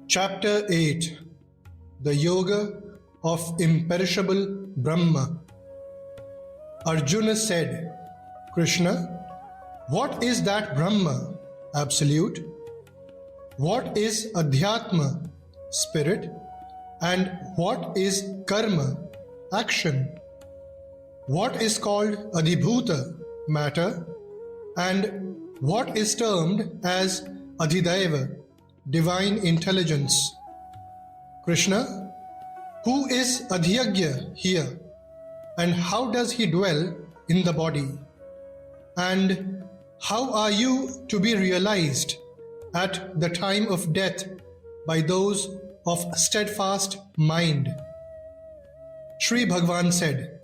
Chapter 8. The Yoga of Imperishable Brahma. Arjuna said, Krishna, what is that Brahma, Absolute? What is Adhyatma, Spirit? And what is Karma, Action? What is called Adhibhuta, Matter? And what is termed as Adhidaiva, Divine Intelligence? Krishna, who is Adhyagya here? And how does he dwell in the body? And how are you to be realized at the time of death by those of steadfast mind? Sri Bhagwan said,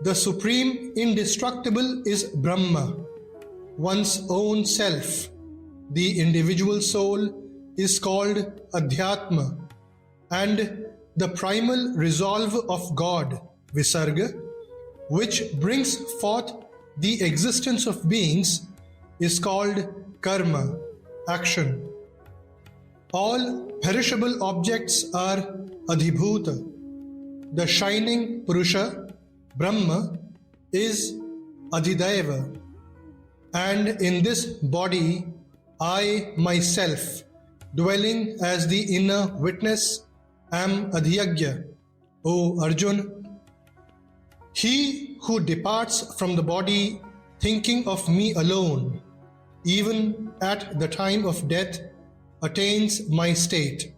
the Supreme Indestructible is Brahma, one's own self. The individual soul is called Adhyatma, and the primal resolve of God, Visarga, which brings forth the existence of beings, is called Karma, Action. All perishable objects are Adhibhuta. The shining Purusha, Brahma, is Adhidaiva. And in this body, I myself, dwelling as the inner witness, am Adhyagya, O Arjuna. He who departs from the body thinking of me alone, even at the time of death, attains my state.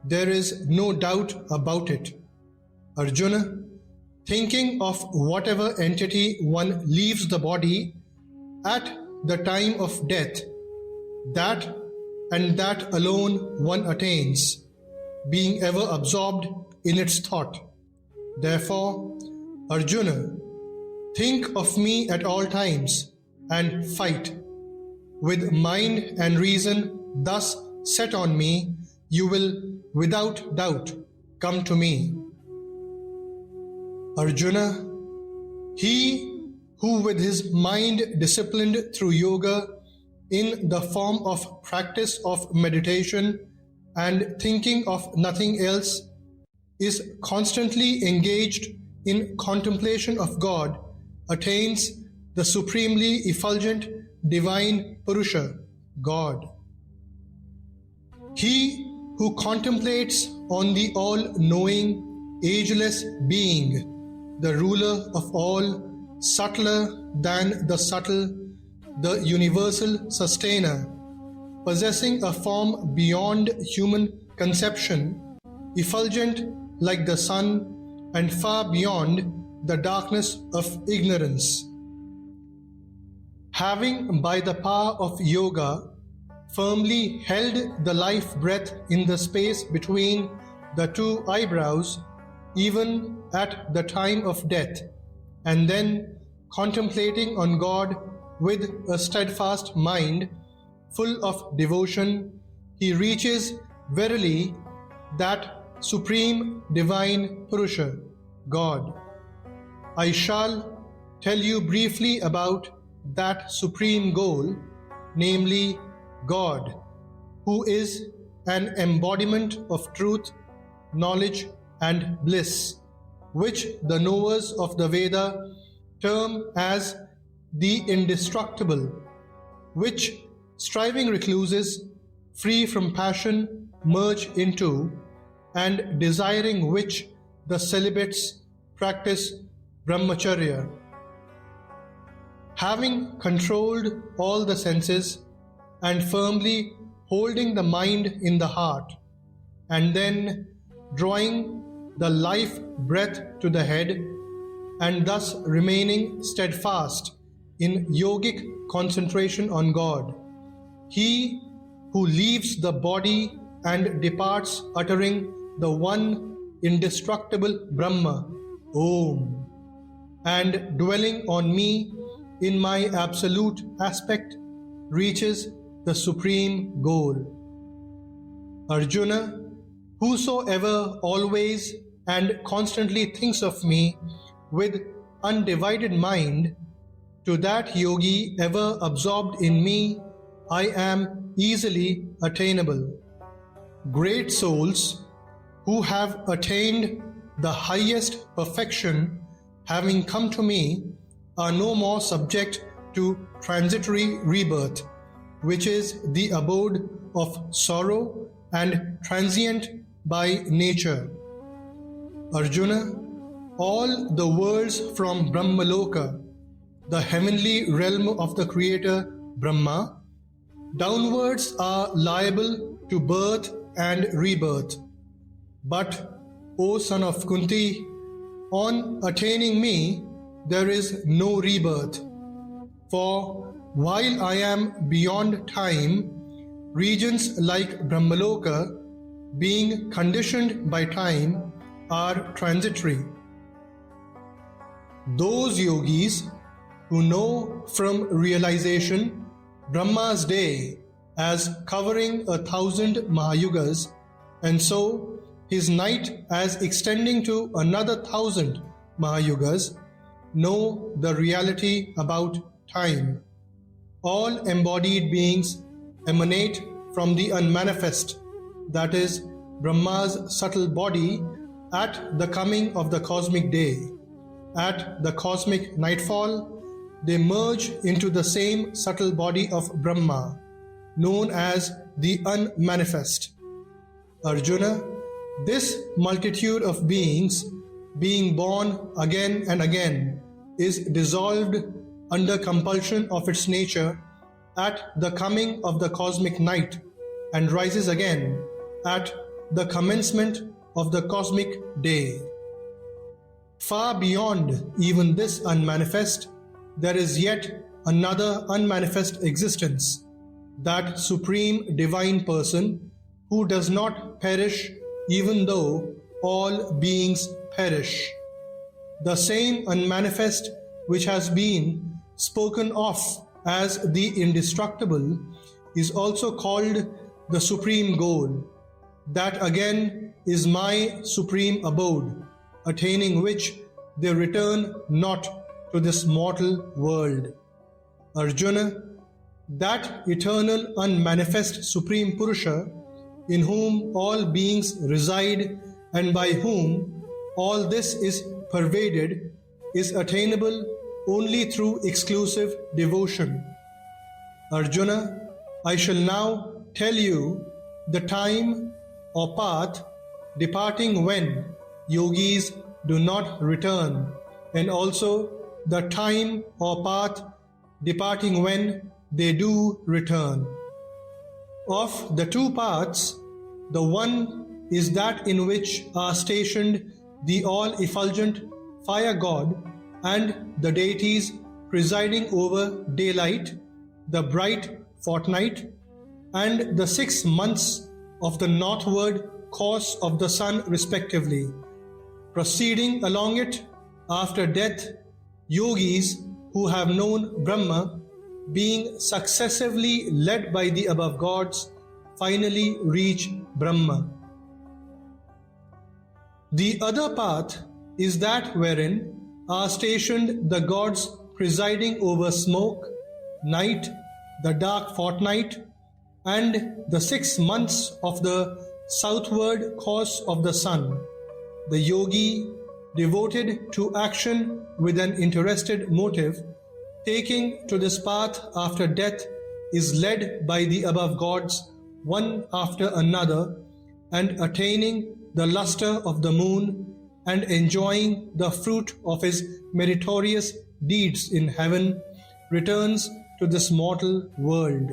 There is no doubt about it. Arjuna, thinking of whatever entity one leaves the body at the time of death, that and that alone one attains, being ever absorbed in its thought. Therefore, Arjuna, think of me at all times and fight. With mind and reason thus set on me, you will without doubt come to me. Arjuna, he who with his mind disciplined through yoga in the form of practice of meditation and thinking of nothing else is constantly engaged in contemplation of God, attains the supremely effulgent divine Purusha, God. He who contemplates on the all-knowing, ageless being, the ruler of all, subtler than the subtle, the universal sustainer, possessing a form beyond human conception, effulgent like the sun and far beyond the darkness of ignorance. Having by the power of yoga firmly held the life breath in the space between the two eyebrows, even at the time of death, and then contemplating on God with a steadfast mind, full of devotion, he reaches verily that supreme divine Purusha, God. I shall tell you briefly about that supreme goal, namely God, who is an embodiment of truth, knowledge, and bliss, which the knowers of the Veda term as the indestructible, which striving recluses, free from passion, merge into, and desiring which the celibates practice brahmacharya. Having controlled all the senses and firmly holding the mind in the heart, and then drawing the life breath to the head, and thus remaining steadfast in yogic concentration on God, he who leaves the body and departs uttering the one indestructible Brahma, Om, and dwelling on me in my absolute aspect, reaches the supreme goal. Arjuna, whosoever always and constantly thinks of me with undivided mind, to that yogi ever absorbed in me, I am easily attainable. Great souls who have attained the highest perfection, having come to me, are no more subject to transitory rebirth, which is the abode of sorrow and transient by nature. Arjuna, all the worlds from Brahmaloka, the heavenly realm of the Creator Brahma, downwards are liable to birth and rebirth. But, O son of Kunti, on attaining me, there is no rebirth. For while I am beyond time, regions like Brahmaloka, being conditioned by time, are transitory. Those yogis who know from realization Brahma's day as covering 1,000 Mahayugas, and so his night as extending to another 1,000 Mahayugas, know the reality about time. All embodied beings emanate from the unmanifest, that is, Brahma's subtle body, at the coming of the cosmic day. At the cosmic nightfall, they merge into the same subtle body of Brahma, known as the unmanifest. Arjuna, this multitude of beings, being born again and again, is dissolved under compulsion of its nature at the coming of the cosmic night, and rises again at the commencement of the cosmic day. Far beyond even this unmanifest, there is yet another unmanifest existence, that supreme divine person who does not perish even though all beings perish. The same unmanifest which has been spoken of as the indestructible is also called the supreme goal. That again is my supreme abode, attaining which they return not to this mortal world. Arjuna, that eternal unmanifest Supreme Purusha, in whom all beings reside and by whom all this is pervaded, is attainable only through exclusive devotion. Arjuna, I shall now tell you the time or path departing when yogis do not return, and also the time or path departing when they do return. Of the two paths, the one is that in which are stationed the all-effulgent fire god and the deities presiding over daylight, the bright fortnight, and the 6 months of the northward course of the sun respectively. Proceeding along it after death, yogis who have known Brahma, being successively led by the above gods, finally reach Brahma. The other path is that wherein are stationed the gods presiding over smoke, night, the dark fortnight, and the 6 months of the southward course of the sun. The yogi, devoted to action with an interested motive, taking to this path after death, is led by the above gods one after another, and attaining the luster of the moon and enjoying the fruit of his meritorious deeds in heaven, returns to this mortal world.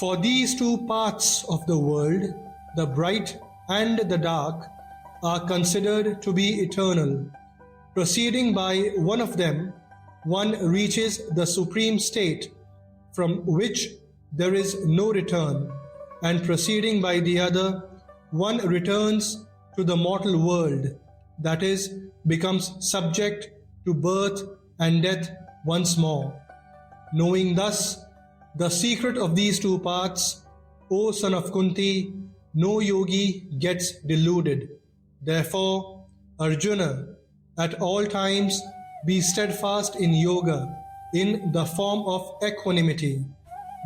For these two parts of the world, the bright and the dark, are considered to be eternal. Proceeding by one of them, one reaches the supreme state from which there is no return, and proceeding by the other, one returns to the mortal world, that is, becomes subject to birth and death once more. Knowing thus the secret of these two paths, O son of Kunti, no yogi gets deluded. Therefore, Arjuna, at all times be steadfast in yoga in the form of equanimity,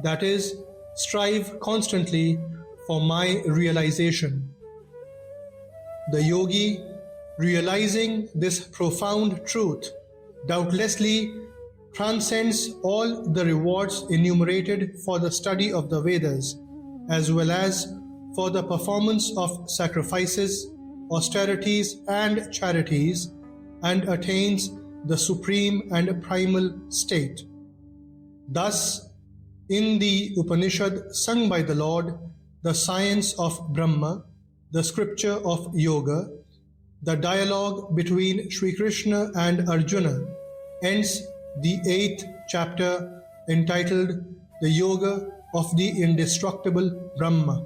that is, strive constantly for my realization. The yogi, realizing this profound truth, doubtlessly transcends all the rewards enumerated for the study of the Vedas, as well as for the performance of sacrifices, austerities, and charities, and attains the supreme and primal state. Thus, in the Upanishad sung by the Lord, the science of Brahma, the scripture of Yoga, the dialogue between Sri Krishna and Arjuna ends the 8th chapter entitled The Yoga of the Indestructible Brahma.